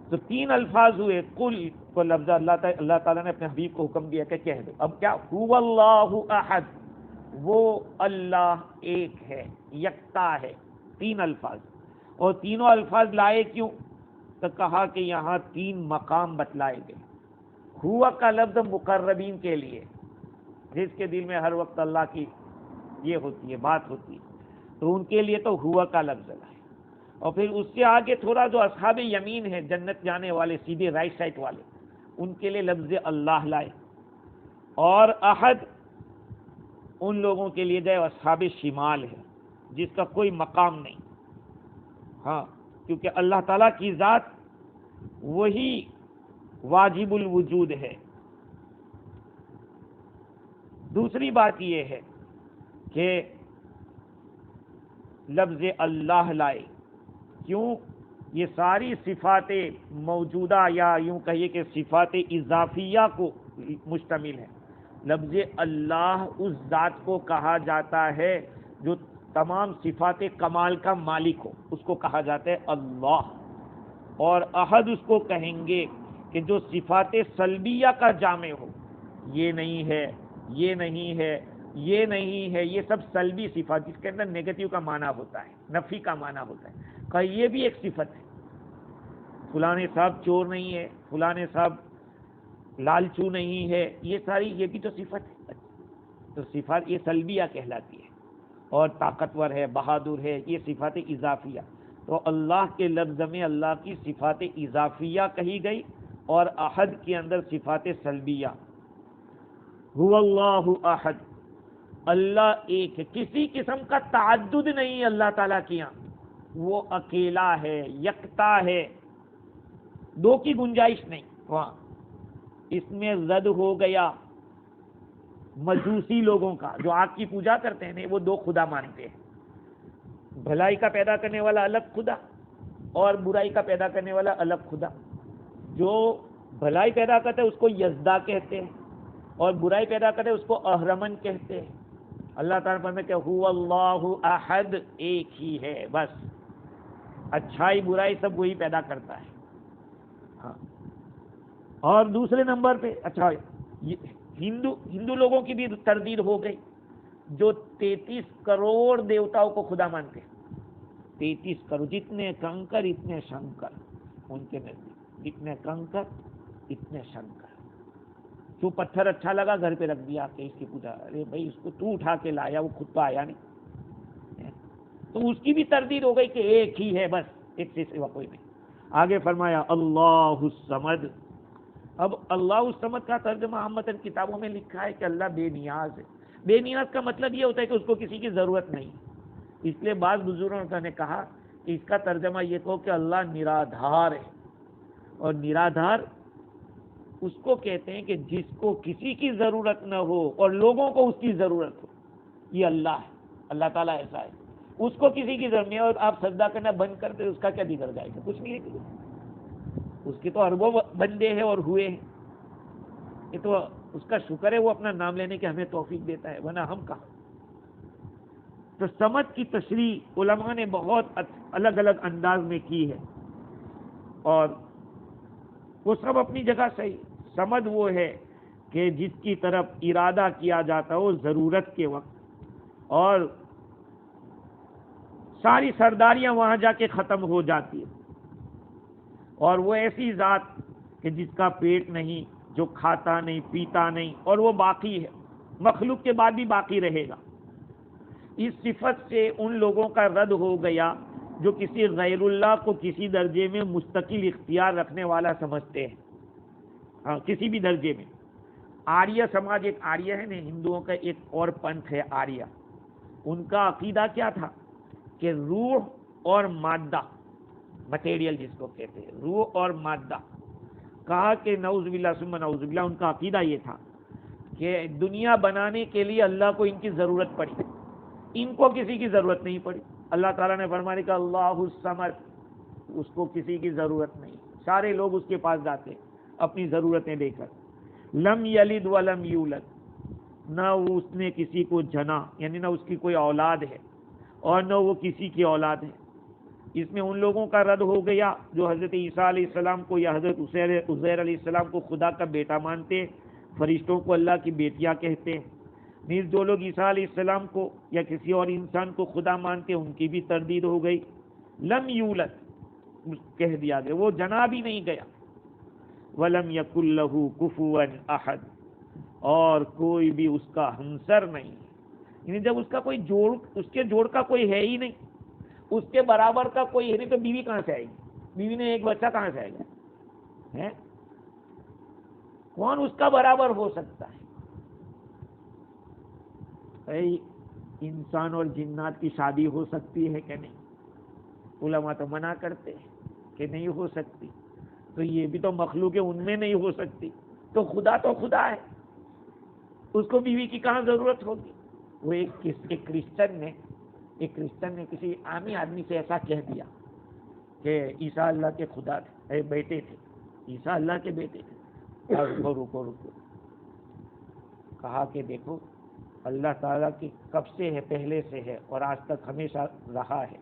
تو 3 الفاظ ہوئے. قل کو لفظ اللہ تعالیٰ نے اپنے حبیب کو حکم دیا کہ کہہ دو. اب کیا؟ هو اللہ احد، وہ اللہ ایک ہے، یکتا ہے. 3 الفاظ، اور تینوں الفاظ لائے کیوں؟ تو کہا کہ یہاں 3 مقام بتلائے گئے. ہوا کا لفظ مقربین کے لیے، جس کے دل میں ہر وقت اللہ کی یہ ہوتی ہے، بات ہوتی ہے، تو ان کے لیے تو ہوا کا لفظ لائے. اور پھر اس سے آگے تھوڑا جو اصحاب یمین ہے، جنت جانے والے، سیدھے رائٹ سائڈ والے، ان کے لیے لفظ اللہ لائے. اور احد ان لوگوں کے لیے جو اصحاب شمال ہے، جس کا کوئی مقام نہیں. ہاں، کیونکہ اللہ تعالیٰ کی ذات وہی واجب الوجود ہے. دوسری بات یہ ہے کہ لفظ اللہ لائے کیوں؟ یہ ساری صفات موجودہ، یا یوں کہیے کہ صفات اضافیہ کو مشتمل ہے. لفظ اللہ اس ذات کو کہا جاتا ہے جو تمام صفات کمال کا مالک ہو، اس کو کہا جاتا ہے اللہ. اور احد اس کو کہیں گے کہ جو صفات سلبیہ کا جامع ہو، یہ نہیں ہے، یہ نہیں ہے، یہ نہیں ہے، یہ سب سلبی صفات جس کے اندر نیگیٹو کا معنی ہوتا ہے، نفی کا معنی ہوتا ہے. کہ یہ بھی ایک صفت ہے، فلاں صاحب چور نہیں ہے، فلاں صاحب لالچو نہیں ہے، یہ ساری یہ بھی تو صفت ہے. تو صفات یہ سلبیہ کہلاتی ہے. اور طاقتور ہے، بہادر ہے، یہ صفات اضافیہ. تو اللہ کے لفظ میں اللہ کی صفات اضافیہ کہی گئی اور احد کے اندر صفات سلبیہ. هو اللہ احد، اللہ ایک ہے، کسی قسم کا تعدد نہیں اللہ تعالیٰ کے یہاں، وہ اکیلا ہے، یکتا ہے، دو کی گنجائش نہیں وہاں. اس میں رد ہو گیا مجوسی لوگوں کا جو آگ کی پوجا کرتے ہیں، وہ دو خدا مانتے ہیں. بھلائی کا پیدا کرنے والا الگ خدا اور برائی کا پیدا کرنے والا الگ خدا. جو بھلائی پیدا کرتے ہیں اس کو یزدا کہتے ہیں اور برائی پیدا کرتے ہیں اس کو اہرمن کہتے ہیں. اللہ تعالیٰ فرماتے کہ هو اللہ احد، ایک ہی ہے بس، اچھائی برائی سب وہی پیدا کرتا ہے. ہاں. اور دوسرے نمبر پہ اچھا ہندو لوگوں کی بھی تردید ہو گئی جو 33 کروڑ دیوتاؤں کو خدا مانتے ہیں. 33 کروڑ، جتنے کنکر اتنے شنکر ان کے نزدیک، جتنے کنکر اتنے شنکر. جو پتھر اچھا لگا گھر پہ رکھ دیا کہ اس کی پوجا، ارے بھائی اس کو تو اٹھا کے لایا، وہ خود تو آیا نہیں. تو اس کی بھی تردید ہو گئی کہ ایک ہی ہے بس، ایک سے سوا کوئی نہیں. آگے فرمایا اللہ الصمد. اب اللہ الصمد کا ترجمہ عامةً کتابوں میں لکھا ہے کہ اللہ بے نیاز ہے. بے نیاز کا مطلب یہ ہوتا ہے کہ اس کو کسی کی ضرورت نہیں. اس لیے بعض بزرگوں نے کہا کہ اس کا ترجمہ یہ کہو کہ اللہ نرادھار ہے. اور نرادھار اس کو کہتے ہیں کہ جس کو کسی کی ضرورت نہ ہو اور لوگوں کو اس کی ضرورت ہو، یہ اللہ ہے. اللہ تعالیٰ ایسا ہے، اس کو کسی کی ضرورت نہیں ہے اور آپ سجدہ کرنا بند کر دیں، اس کا کیا بگڑ جائے گا؟ کچھ نہیں ہے. اس کے تو اربوں بندے ہیں اور ہوئے ہیں، یہ تو اس کا شکر ہے وہ اپنا نام لینے کے ہمیں توفیق دیتا ہے، ورنہ ہم کہاں. تو سمد کی تشریح علماء نے بہت الگ الگ انداز میں کی ہے اور وہ سب اپنی جگہ صحیح. سمد وہ ہے کہ جس کی طرف ارادہ کیا جاتا ہو ضرورت کے وقت اور ساری سرداریاں وہاں جا کے ختم ہو جاتی ہیں. اور وہ ایسی ذات کہ جس کا پیٹ نہیں، جو کھاتا نہیں پیتا نہیں اور وہ باقی ہے، مخلوق کے بعد بھی باقی رہے گا. اس صفت سے ان لوگوں کا رد ہو گیا جو کسی غیر اللہ کو کسی درجے میں مستقل اختیار رکھنے والا سمجھتے ہیں. ہاں، کسی بھی درجے میں. آریہ سماج، ایک آریہ ہے نا، ہندوؤں کا ایک اور پنتھ ہے آریہ. ان کا عقیدہ کیا تھا کہ روح اور مادہ، مٹیریل جس کو کہتے ہیں، روح اور مادہ، کہا کہ نعوذ باللہ ثم نعوذ باللہ، ان کا عقیدہ یہ تھا کہ دنیا بنانے کے لیے اللہ کو ان کی ضرورت پڑی، ان کو کسی کی ضرورت نہیں پڑی. اللہ تعالیٰ نے فرمایا کہ اللہ الصمد، اس کو کسی کی ضرورت نہیں. سارے لوگ اس کے پاس جاتے اپنی ضرورتیں لے کر. لم یلد ولم یولد، نہ وہ اس نے کسی کو جنا، یعنی نہ اس کی کوئی اولاد ہے اور نہ وہ کسی کی اولاد ہے. اس میں ان لوگوں کا رد ہو گیا جو حضرت عیسیٰ علیہ السلام کو یا حضرت عزیر علیہ السلام کو خدا کا بیٹا مانتے، فرشتوں کو اللہ کی بیٹیاں کہتے. نیز جو لوگ عیسیٰ علیہ السلام کو یا کسی اور انسان کو خدا مانتے ان کی بھی تردید ہو گئی. لم یولد کہہ دیا گیا، وہ جنا بھی نہیں گیا. ولم یکن لہ کفوا احد، اور کوئی بھی اس کا ہمسر نہیں، یعنی جب اس کا کوئی جوڑ، اس کے جوڑ کا کوئی ہے ہی نہیں، اس کے برابر کا کوئی ہے نہیں، تو بیوی کہاں سے آئے گی؟ بیوی نے ایک بچہ کہاں سے آئے گا؟ کون اس کا برابر ہو سکتا ہے؟ انسان اور جنات کی شادی ہو سکتی ہے کہ نہیں؟ علماء تو منع کرتے ہیں کہ نہیں ہو سکتی. تو یہ بھی تو مخلوق ہے، ان میں نہیں ہو سکتی. تو خدا ہے، اس کو بیوی کی کہاں ضرورت ہوگی؟ وہ ایک کرسچن نے کسی عامی آدمی سے ایسا کہہ دیا کہ عیسیٰ اللہ کے خدا تھے، بیٹے تھے، عیسیٰ اللہ کے بیٹے تھے. رکو کہا کہ دیکھو اللہ تعالیٰ کی کب سے ہے، پہلے سے ہے اور آج تک ہمیشہ رہا ہے،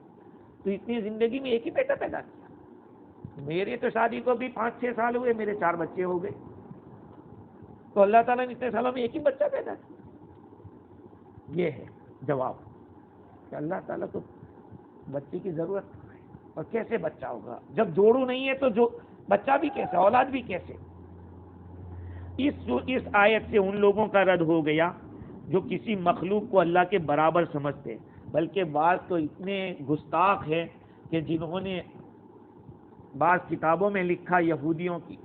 تو اتنی زندگی میں ایک ہی بیٹا پیدا کیا، میری تو شادی کو بھی 5-6 سال ہوئے، میرے 4 بچے ہو گئے، تو اللہ تعالیٰ نے اتنے سالوں میں ایک ہی بچہ پیدا کیا۔ یہ ہے جواب کہ اللہ تعالیٰ کو بچے کی ضرورت ہے، اور کیسے بچہ ہوگا جب جوڑو نہیں ہے، تو جو بچہ بھی کیسے، اولاد بھی کیسے۔ اس آیت سے ان لوگوں کا رد ہو گیا جو کسی مخلوق کو اللہ کے برابر سمجھتے، بلکہ بعض تو اتنے گستاخ ہیں کہ جنہوں نے بعض کتابوں میں لکھا یہودیوں کی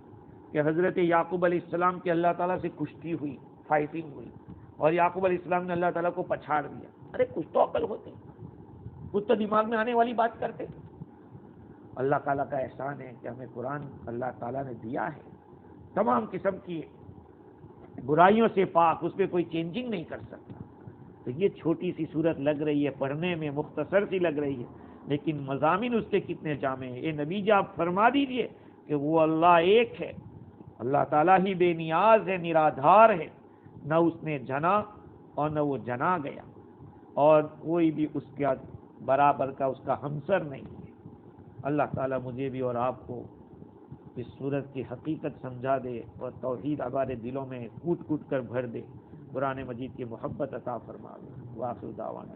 کہ حضرت یعقوب علیہ السلام کی اللہ تعالیٰ سے کشتی ہوئی، فائٹنگ ہوئی، اور یعقوب علیہ السلام نے اللہ تعالیٰ کو پچھاڑ دیا۔ ارے کچھ تو عقل ہوتی، کچھ تو دماغ میں آنے والی بات کرتے۔ اللہ تعالیٰ کا احسان ہے کہ ہمیں قرآن اللہ تعالیٰ نے دیا ہے، تمام قسم کی برائیوں سے پاک، اس پہ کوئی چینجنگ نہیں کر سکتا۔ تو یہ چھوٹی سی صورت لگ رہی ہے، پڑھنے میں مختصر سی لگ رہی ہے، لیکن مضامین اس کے کتنے جامع ہیں۔ اے نبی جی آپ فرما دیجئے کہ وہ اللہ ایک ہے، اللہ تعالیٰ ہی بے نیاز ہے، نرادھار ہے، نہ اس نے جنا اور نہ وہ جنا گیا، اور کوئی بھی اس کا برابر کا اس کا ہمسر نہیں ہے۔ اللہ تعالیٰ مجھے بھی اور آپ کو اس صورت کی حقیقت سمجھا دے اور توحید ہمارے دلوں میں کوٹ کوٹ کر بھر دے، قرآن مجید کی محبت عطا فرما دے۔ وآخر دعوانا